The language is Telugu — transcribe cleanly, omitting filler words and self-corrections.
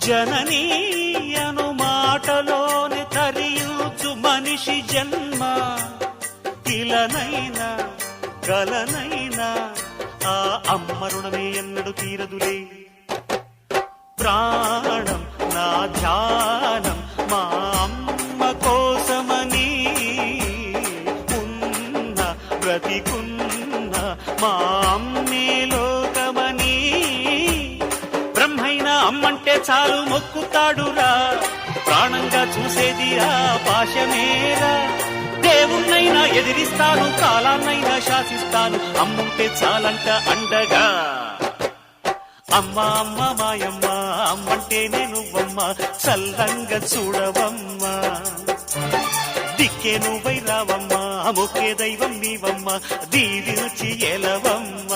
జననీ అను మాటలోని తరియుచు మనిషి జన్మ ఇలనైనా కలనైనా ఆ అమ్మ రుణమే ఎన్నడు తీరదులే. ప్రాణం నా ధ్యానం మా అమ్మ కోసమని ఉన్న బ్రతికున్న మా అమ్మే లోకమని. బ్రహ్మైనా అమ్మంటే చాలు మొక్కుతాడురా, ప్రాణంగా చూసేది ఆ పాశమేరా. దేవుణ్ణైనా ఎదిరిస్తాను, కాలాన్నైనా శాసిస్తాను, అమ్ముంటే చాలంట అండగా. అమ్మ అమ్మ మాయమ్మ అమ్మంటేనే నువ్వమ్మ, చల్లంగా చూడవమ్మ. దిక్కే నువ్వై రావమ్మ, మొక్కే దైవం నీవమ్మ, దీవించి ఎలవమ్మ.